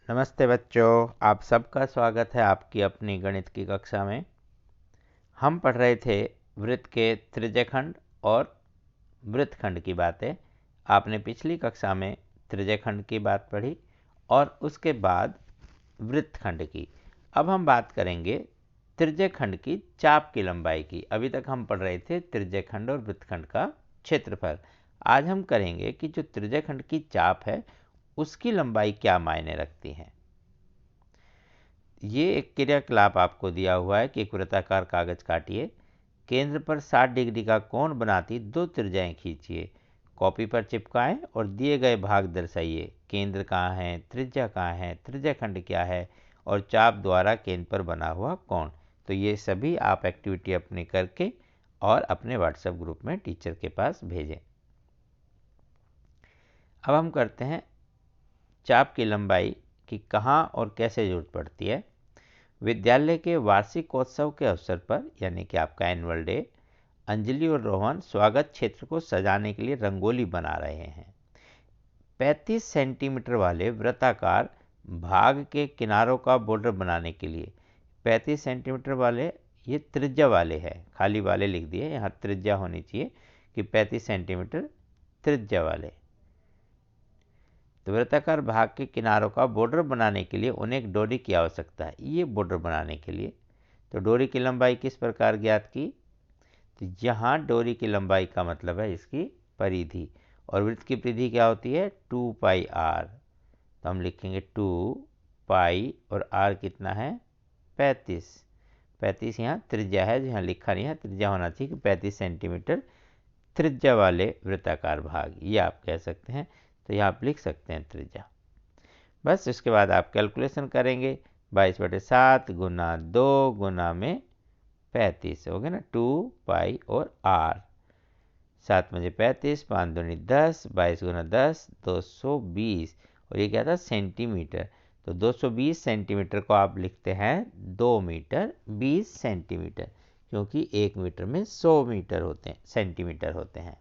नमस्ते बच्चों, आप सबका स्वागत है आपकी अपनी गणित की कक्षा में। हम पढ़ रहे थे वृत्त के त्रिज्यखंड और वृत्तखंड की बातें। आपने पिछली कक्षा में त्रिज्यखंड की बात पढ़ी और उसके बाद वृत्तखंड की। अब हम बात करेंगे त्रिज्यखंड की चाप की लंबाई की। अभी तक हम पढ़ रहे थे त्रिज्यखंड और वृत्तखंड का क्षेत्रफल। आज हम करेंगे कि जो त्रिज्यखंड की चाप है उसकी लंबाई क्या मायने रखती है। ये एक क्रियाकलाप आपको दिया हुआ है कि एक वृत्ताकार कागज काटिए, केंद्र पर 60 डिग्री का कोण बनाती दो त्रिज्याएं खींचिए, कॉपी पर चिपकाएं और दिए गए भाग दर्शाइए। केंद्र कहाँ है, त्रिज्या कहाँ है, त्रिज्याखंड क्या है और चाप द्वारा केंद्र पर बना हुआ कोण। तो ये सभी आप एक्टिविटी अपने करके और अपने व्हाट्सएप ग्रुप में टीचर के पास भेजें। अब हम करते हैं चाप की लंबाई की कहाँ और कैसे जरूरत पड़ती है। विद्यालय के वार्षिकोत्सव के अवसर पर यानी कि आपका एनुअल डे, अंजलि और रोहन स्वागत क्षेत्र को सजाने के लिए रंगोली बना रहे हैं। 35 सेंटीमीटर वाले वृत्ताकार भाग के किनारों का बॉर्डर बनाने के लिए 35 सेंटीमीटर वाले ये त्रिज्या वाले है, खाली वाले लिख दिए, यहाँ त्रिज्या होनी चाहिए कि 35 सेंटीमीटर त्रिज्या वाले। तो वृत्ताकार भाग के किनारों का बॉर्डर बनाने के लिए उन्हें एक डोरी की आवश्यकता है। ये बॉर्डर बनाने के लिए तो डोरी की लंबाई किस प्रकार ज्ञात की, तो यहाँ डोरी की लंबाई का मतलब है इसकी परिधि, और वृत्त की परिधि क्या होती है 2 पाई आर। तो हम लिखेंगे 2 पाई और आर कितना है 35 यहाँ त्रिज्या है, यहाँ लिखा नहीं है, त्रिज्या होना चाहिए कि 35 सेंटीमीटर त्रिज्या वाले वृत्ताकार भाग, ये आप कह सकते हैं। तो यहाँ आप लिख सकते हैं त्रिज्या। बस इसके बाद आप कैलकुलेशन करेंगे, 22/7 गुना 2 गुना में 35 हो गया ना, 2 पाई और आर। 7 मुझे 35, 5 दूनी 10, 22 गुना 10 220, और ये क्या था सेंटीमीटर। तो 220 सेंटीमीटर को आप लिखते हैं 2 मीटर 20 सेंटीमीटर, क्योंकि 1 मीटर में 100 मीटर होते हैं, सेंटीमीटर होते हैं।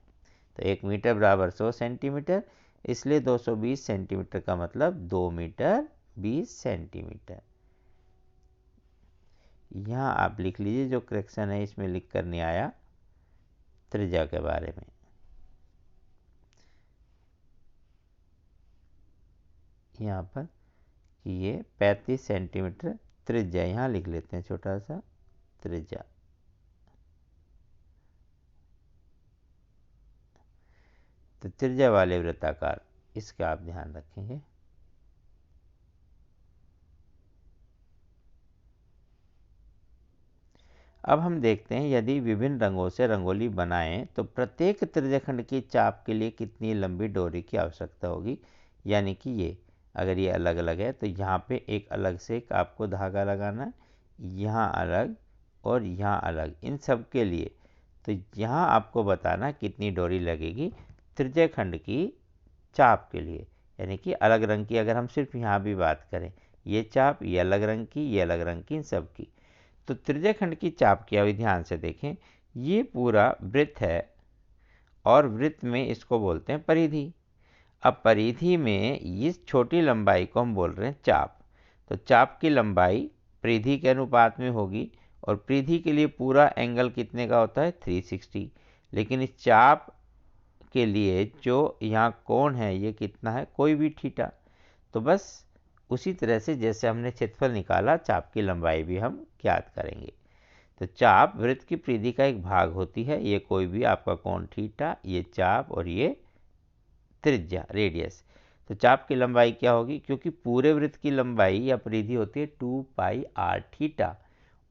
तो 1 मीटर बराबर 100 सेंटीमीटर, इसलिए 220 सेंटीमीटर का मतलब 2 मीटर 20 सेंटीमीटर। यहाँ आप लिख लीजिए, जो करेक्शन है इसमें लिख कर नहीं आया त्रिज्या के बारे में। यहाँ पर ये 35 सेंटीमीटर त्रिज्या, यहाँ लिख लेते हैं छोटा सा त्रिज्या। तो त्रिज्या वाले वृत्ताकार, इसका आप ध्यान रखेंगे। अब हम देखते हैं यदि विभिन्न रंगों से रंगोली बनाएं तो प्रत्येक त्रिज्यखंड की चाप के लिए कितनी लंबी डोरी की आवश्यकता होगी। यानी कि ये अगर ये अलग अलग है तो यहाँ पे एक अलग से एक आपको धागा लगाना है, यहाँ अलग और यहाँ अलग, इन सब के लिए। तो यहाँ आपको बताना कितनी डोरी लगेगी त्रिज्यखंड की चाप के लिए। यानी कि अलग रंग की अगर हम सिर्फ यहाँ भी बात करें, ये चाप, ये अलग रंग की, ये अलग रंग की, इन सब की। तो त्रिज्यखंड की चाप की अभी ध्यान से देखें, ये पूरा वृत्त है और वृत्त में इसको बोलते हैं परिधि। अब परिधि में इस छोटी लंबाई को हम बोल रहे हैं चाप। तो चाप की लंबाई परिधि के अनुपात में होगी, और परिधि के लिए पूरा एंगल कितने का होता है 360। लेकिन इस चाप के लिए जो यहाँ कोण है ये कितना है, कोई भी थीटा। तो बस उसी तरह से जैसे हमने क्षेत्रफल निकाला, चाप की लंबाई भी हम ज्ञात करेंगे। तो चाप वृत्त की परिधि का एक भाग होती है, ये कोई भी आपका कोण थीटा, ये चाप और ये त्रिज्या रेडियस। तो चाप की लंबाई क्या होगी, क्योंकि पूरे वृत्त की लंबाई या परिधि होती है 2 पाई आर थीटा,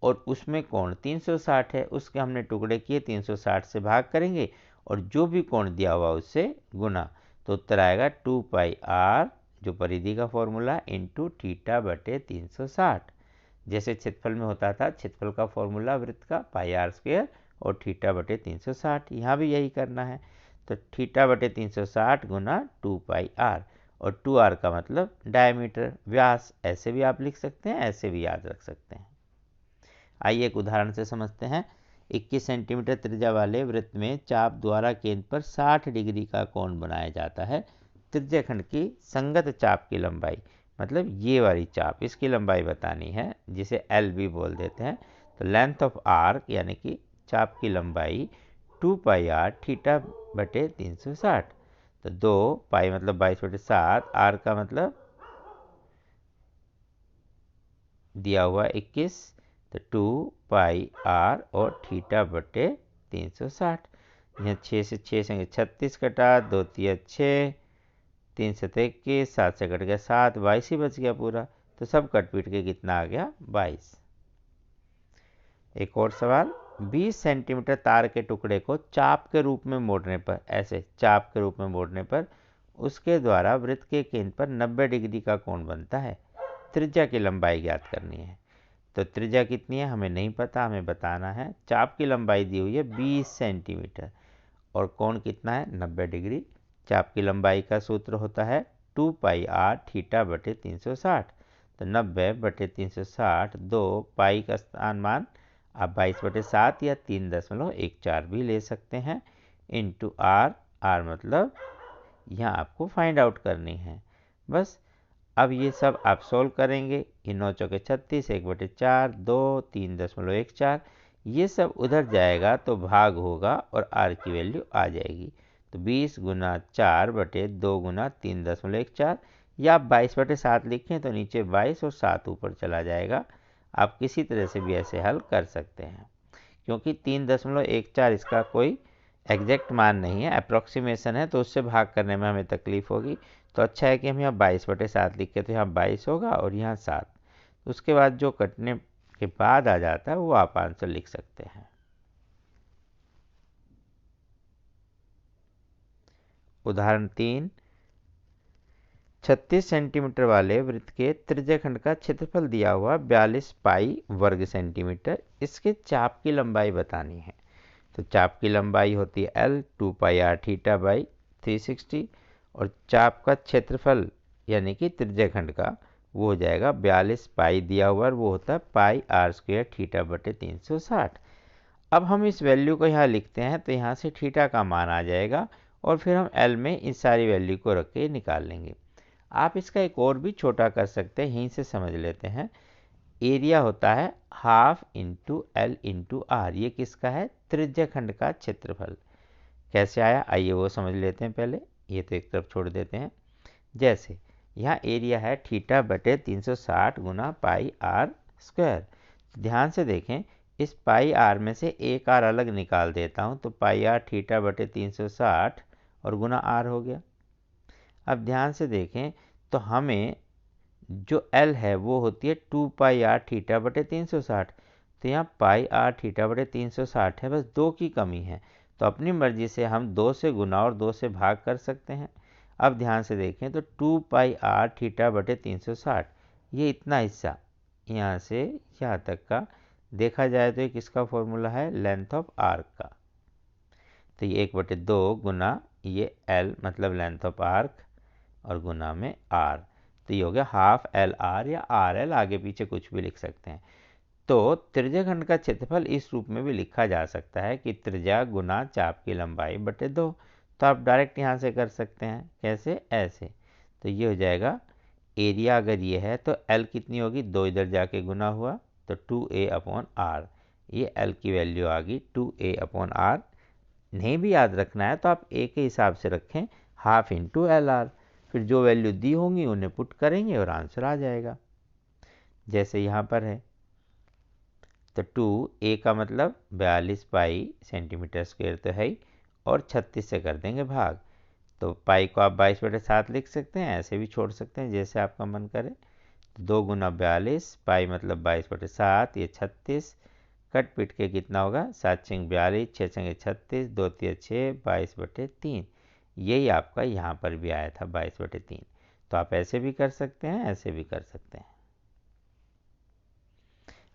और उसमें कोण 360 है, उसके हमने टुकड़े किए, 360 से भाग करेंगे और जो भी कोण दिया हुआ उससे गुना। तो उत्तर आएगा 2 पाई आर, जो परिधि का फॉर्मूला, इंटू थीटा बटे 360। जैसे क्षेत्रफल में होता था, क्षेत्रफल का फॉर्मूला वृत्त का पाई आर स्क्वायर और थीटा बटे 360, यहाँ भी यही करना है। तो थीटा बटे 360 गुना 2 पाई आर, और 2 आर का मतलब डायमीटर, व्यास। ऐसे भी आप लिख सकते हैं, ऐसे भी याद रख सकते हैं। आइए एक उदाहरण से समझते हैं। 21 सेंटीमीटर त्रिज्या वाले वृत्त में चाप द्वारा केंद्र पर 60 डिग्री का कोण बनाया जाता है। त्रिज्याखंड की संगत चाप की लंबाई, मतलब ये वाली चाप, इसकी लंबाई बतानी है, जिसे एल भी बोल देते हैं। तो लेंथ ऑफ आर्क यानी कि चाप की लंबाई 2 पाई आर थीटा बटे 360। तो 2 पाई मतलब 22/7, आर का मतलब दिया हुआ 21, तो 2 पाई आर और थीटा बटे 360। यहाँ 6 से 6 से 36 कटा, 2 तिया 6, 3 से 21, 7 से कट गया 7, 22 ही बच गया पूरा। तो सब कट पीट के कितना आ गया? 22। एक और सवाल, 20 सेंटीमीटर तार के टुकड़े को चाप के रूप में मोड़ने पर, ऐसे चाप के रूप में मोड़ने पर उसके द्वारा वृत्त के केंद्र पर 90 डिग्री का कोण बनता है। त्रिज्या की लंबाई ज्ञात करनी है। तो त्रिज्या कितनी है हमें नहीं पता, हमें बताना है। चाप की लंबाई दी हुई है 20 सेंटीमीटर और कोण कितना है? 90 डिग्री। चाप की लंबाई का सूत्र होता है 2 पाई आर थीटा बटे 360। तो 90 बटे 360, 2 पाई का स्थान मान आप 22/7 या 3.14 भी ले सकते हैं, इंटू आर। आर मतलब यहाँ आपको फाइंड आउट करनी है बस। अब ये सब आप सोल्व करेंगे, ये 9 चौके 36, 1/4, 2, 3.14, ये सब उधर जाएगा तो भाग होगा और आर की वैल्यू आ जाएगी। तो 20 गुना 4 बटे 2 गुना 3.14, या आप 22/7 लिखें तो नीचे 22 और 7 ऊपर चला जाएगा। आप किसी तरह से भी ऐसे हल कर सकते हैं, क्योंकि 3.14 इसका कोई एग्जैक्ट मान नहीं है, अप्रॉक्सीमेशन है, तो उससे भाग करने में हमें तकलीफ होगी। तो अच्छा है कि हम यहाँ 22/7 लिखे, तो यहाँ 22 होगा और यहाँ 7। उसके बाद जो कटने के बाद आ जाता है वो आप आंसर लिख सकते हैं। उदाहरण 3, 36 सेंटीमीटर वाले वृत्त के त्रिज्याखंड का क्षेत्रफल दिया हुआ 42 पाई वर्ग सेंटीमीटर, इसके चाप की लंबाई बतानी है। तो चाप की लंबाई होती है L 2 pi R theta by 360, और चाप का क्षेत्रफल यानी कि त्रिज्याखंड का वो हो जाएगा 42 पाई दिया हुआ, वो होता है पाई आर स्क्वायर थीटा बटे 360। अब हम इस वैल्यू को यहाँ लिखते हैं, तो यहाँ से थीटा का मान आ जाएगा और फिर हम L में इस सारी वैल्यू को रख के निकाल लेंगे। आप इसका एक और भी छोटा कर सकते हैं, यहीं से समझ लेते हैं। एरिया होता है half into L into R, ये किसका है? त्रिज्याखंड का क्षेत्रफल। कैसे आया आइए वो समझ लेते हैं पहले, ये तो एक तरफ छोड़ देते हैं। जैसे यहाँ एरिया है थीटा बटे 360 गुना पाई आर स्क्वायर। ध्यान से देखें, इस पाई आर में से एक आर अलग निकाल देता हूँ, तो पाई आर थीटा बटे 360 और गुना आर हो गया। अब ध्यान से देखें, तो हमें जो L है वो होती है 2 पाई आर थीटा बटे 360। तो यहाँ पाई आर थीटा बटे 360 है, बस 2 की कमी है, तो अपनी मर्जी से हम 2 से गुना और 2 से भाग कर सकते हैं। अब ध्यान से देखें, तो 2 पाई आर थीटा बटे 360, ये इतना हिस्सा यहाँ से यहाँ तक का देखा जाए तो ये किसका फॉर्मूला है? लेंथ ऑफ आर्क का। तो ये 1/2 गुना ये L मतलब लेंथ ऑफ आर्क और गुना में R, तो ये हो गया हाफ एल आर या आर एल, आगे पीछे कुछ भी लिख सकते हैं। तो त्रिज्याखंड का क्षेत्रफल इस रूप में भी लिखा जा सकता है कि त्रिज्या गुना चाप की लंबाई बटे 2। तो आप डायरेक्ट यहाँ से कर सकते हैं, कैसे? ऐसे। तो ये हो जाएगा एरिया, अगर ये है तो L कितनी होगी? 2 इधर जाके गुना हुआ तो 2a/r, ये L की वैल्यू आ गई 2a/r। नहीं भी याद रखना है तो आप a के हिसाब से रखें, हाफ इंटू एल आर, फिर जो वैल्यू दी होंगी उन्हें पुट करेंगे और आंसर आ जाएगा। जैसे यहाँ पर है, तो 2a का मतलब 42 पाई सेंटीमीटर स्क्वायर तो है ही, और 36 से कर देंगे भाग। तो पाई को आप 22/7 लिख सकते हैं, ऐसे भी छोड़ सकते हैं जैसे आपका मन करे। तो 2 गुना 42, पाई मतलब 22/7, ये 36, कट पिट के कितना होगा? 7 छंग 42, 6 छंगे 36, 2 तिया 6, 22/3। यही आपका यहाँ पर भी आया था 22/3। तो आप ऐसे भी कर सकते हैं, ऐसे भी कर सकते हैं।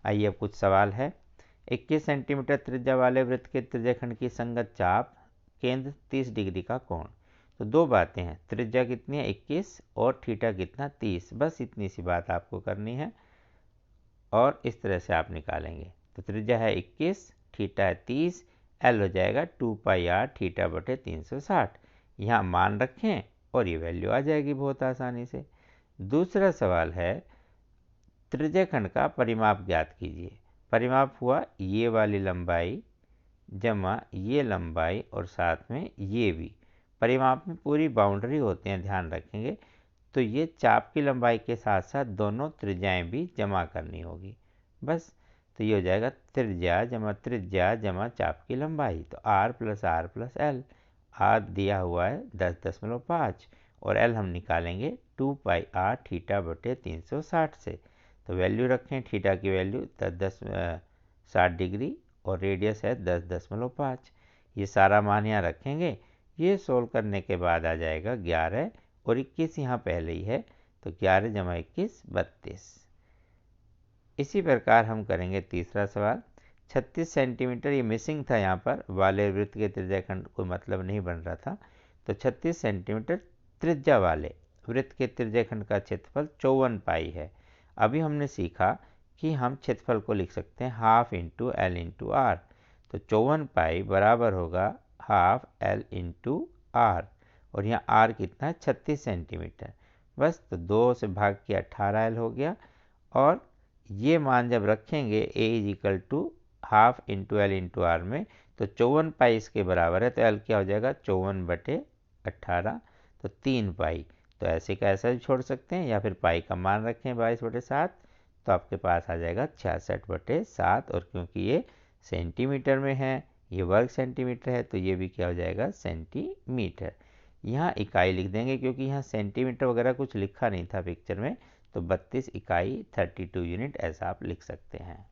आइए अब कुछ सवाल है। 21 सेंटीमीटर त्रिज्या वाले वृत्त के त्रिज्याखंड की संगत चाप, केंद्र 30 डिग्री का कोण। तो दो बातें हैं, त्रिज्या कितनी है 21 और थीटा कितना 30, बस इतनी सी बात आपको करनी है और इस तरह से आप निकालेंगे। तो त्रिज्या है 21, थीटा है 30, एल हो जाएगा 2 पाई आर थीटा बटे 360। यहाँ मान रखें और ये वैल्यू आ जाएगी बहुत आसानी से। दूसरा सवाल है त्रिज्यखंड का परिमाप ज्ञात कीजिए। परिमाप हुआ ये वाली लंबाई जमा ये लंबाई और साथ में ये भी। परिमाप में पूरी बाउंड्री होते हैं, ध्यान रखेंगे। तो ये चाप की लंबाई के साथ साथ दोनों त्रिज्याएं भी जमा करनी होगी बस। तो ये हो जाएगा त्रिज्या जमा चाप की लंबाई। तो r प्लस एल। r दिया हुआ है 10.5 और l हम निकालेंगे 2 पाई r थीटा बटे 360 से। तो वैल्यू रखें, थीटा की वैल्यू 60 डिग्री और रेडियस है 10.5। ये सारा मान यहाँ रखेंगे। ये सोल्व करने के बाद आ जाएगा 11 और 21 यहाँ पहले ही है, तो 11 जमा 21 32। इसी प्रकार हम करेंगे तीसरा सवाल। 36 सेंटीमीटर ये मिसिंग था, यहाँ पर वाले वृत्त के त्रिज्याखंड कोई मतलब नहीं बन रहा था। तो 36 सेंटीमीटर त्रिज्या वाले वृत्त के त्रिज्याखंड का क्षेत्रफल 54 पाई है। अभी हमने सीखा कि हम क्षेत्रफल को लिख सकते हैं half into L into R. तो 54 पाई बराबर होगा हाफ एल इंटू आर और यहाँ आर कितना है 36 सेंटीमीटर बस। तो 2 से भाग के 18 एल हो गया। और ये मान जब रखेंगे a is equal to half into L into R में, तो 54 पाई इसके बराबर है। तो एल क्या हो जाएगा 54 बटे 18, तो 3 पाई। तो ऐसे का ऐसा भी छोड़ सकते हैं या फिर पाई का मान रखें 22/7, तो आपके पास आ जाएगा 66/7। और क्योंकि ये सेंटीमीटर में है, ये वर्ग सेंटीमीटर है, तो ये भी क्या हो जाएगा सेंटीमीटर। यहाँ इकाई लिख देंगे क्योंकि यहाँ सेंटीमीटर वगैरह कुछ लिखा नहीं था पिक्चर में। तो 32 इकाई 32 यूनिट ऐसा आप लिख सकते हैं।